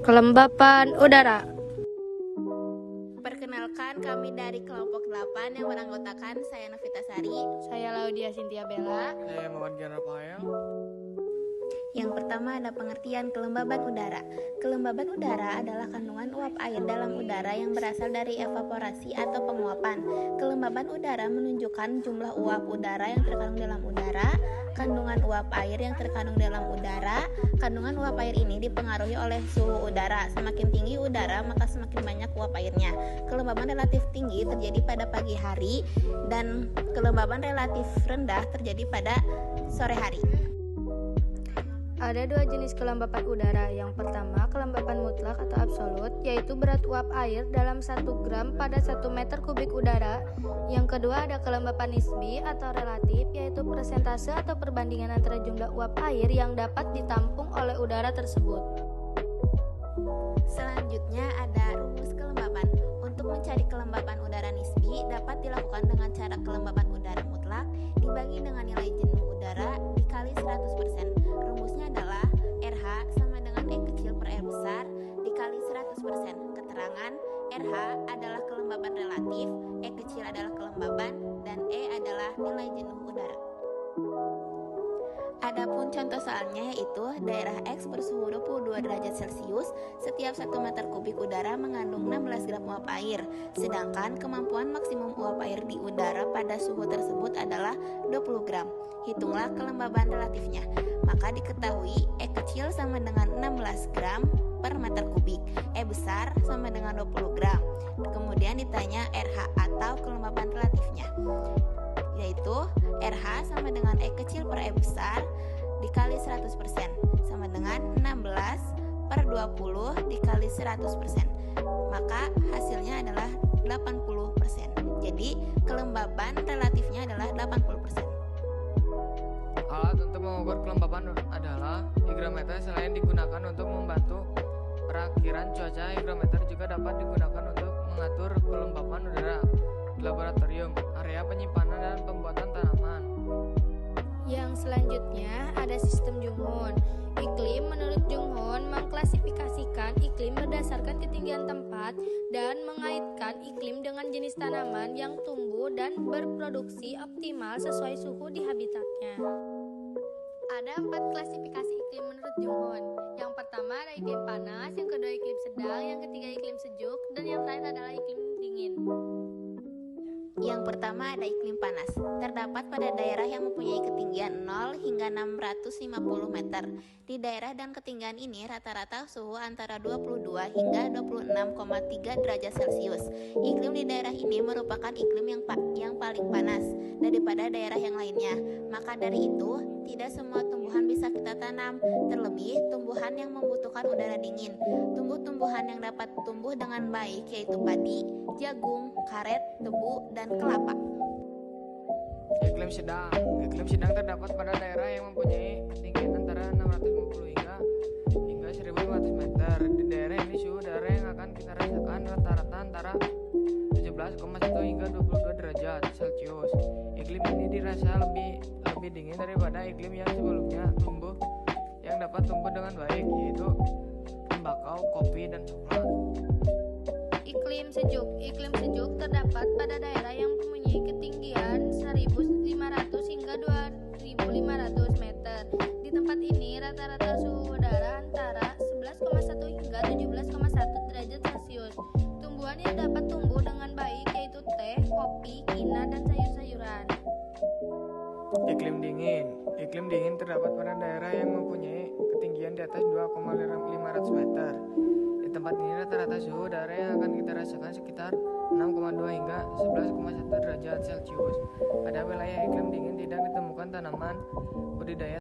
Kelembapan udara. Perkenalkan, kami dari kelompok 8 yang beranggotakan saya Novita Sari, Saya Laudia Cynthia Bella. Saya Muhammad Gian Rafael. Yang pertama ada pengertian kelembaban udara. Kelembaban udara adalah kandungan uap air dalam udara yang berasal dari evaporasi atau penguapan. Kelembaban udara menunjukkan jumlah uap udara yang terkandung dalam udara, kandungan uap air yang terkandung dalam udara. Kandungan uap air ini dipengaruhi oleh suhu udara. Semakin tinggi udara, maka semakin banyak uap airnya. Kelembaban relatif tinggi terjadi pada pagi hari dan kelembaban relatif rendah terjadi pada sore hari. Ada dua jenis kelembapan udara. Yang pertama, kelembapan mutlak atau absolut, yaitu berat uap air dalam 1 gram pada 1 meter kubik udara. Yang kedua ada kelembapan nisbi atau relatif, yaitu persentase atau perbandingan antara jumlah uap air yang dapat ditampung oleh udara tersebut. Selanjutnya ada rumus kelembapan. Untuk mencari kelembapan udara nisbi dapat dilakukan dengan cara kelembapan udara mutlak dibagi dengan nilai jenuh udara dikali 100%. Rumusnya adalah RH sama dengan E kecil per E besar dikali 100%. Keterangan RH adalah kelembaban relatif, E kecil adalah kelembaban, dan E adalah nilai jenuh udara. Adapun contoh soalnya yaitu daerah X bersuhu 22 derajat Celcius, setiap 1 meter kubik udara mengandung 16 gram uap air, sedangkan kemampuan maksimum uap air di udara pada suhu tersebut adalah 20 gram. Hitunglah kelembaban relatifnya. Maka diketahui E kecil sama dengan 16 gram per meter kubik, E besar sama dengan 20 gram. Kemudian ditanya RH atau kelembaban relatifnya, yaitu RH sama dengan E kecil per E besar dikali 100% sama dengan 16 per 20 dikali 100%. Maka hasilnya adalah 80%. Jadi kelembaban relatifnya adalah 80%. Alat untuk mengukur kelembapan adalah hygrometer. Selain digunakan untuk membantu perakhiran cuaca, hygrometer juga dapat digunakan untuk mengatur kelembapan udara di laboratorium, area penyimpanan dan pembuatan tanaman. Yang selanjutnya ada sistem Junghun. Iklim menurut Junghun mengklasifikasikan iklim berdasarkan ketinggian tempat dan mengaitkan iklim dengan jenis tanaman yang tumbuh dan berproduksi optimal sesuai suhu di habitatnya. Ada 4 klasifikasi iklim menurut Junghun. Yang pertama ada iklim panas, yang kedua iklim sedang, yang ketiga iklim sejuk, dan yang terakhir adalah iklim dingin. Yang pertama ada iklim panas. Terdapat pada daerah yang mempunyai ketinggian 0 hingga 650 meter. Di daerah dan ketinggian ini rata-rata suhu antara 22 hingga 26,3 derajat Celcius. Iklim di daerah ini merupakan iklim yang paling panas daripada daerah yang lainnya. Maka dari itu, tidak semua tumbuhan bisa kita tanam, terlebih tumbuhan yang membutuhkan udara dingin. Tumbuh-tumbuhan yang dapat tumbuh dengan baik yaitu padi, jagung, karet, tebu, dan kelapa. Iklim sedang. Iklim sedang terdapat pada daerah yang mempunyai ketinggian antara 650 hingga 1500 meter. Di daerah ini suhu udara yang akan kita rasakan rata-rata antara 17,1 hingga 22 derajat Celcius. Iklim ini dirasa lebih dingin daripada iklim yang sebelumnya yang dapat tumbuh dengan baik, yaitu tembakau, kopi, dan coklat. Iklim sejuk. Iklim sejuk terdapat pada daerah yang mempunyai ketinggian 1.500 hingga 2.500 meter. Di tempat ini rata-rata suhu udara antara 11,1 hingga 17,1 derajat Celcius. Tumbuhan yang dapat tumbuh dengan baik yaitu teh, kopi, kina, dan sayur-sayuran. Iklim dingin. Iklim dingin terdapat pada daerah yang mempunyai ketinggian di atas 2,500 meter. Di tempat ini rata-rata suhu udara yang akan kita rasakan sekitar 6,2 hingga 11,1 derajat Celcius. Pada wilayah iklim dingin tidak ditemukan tanaman budidaya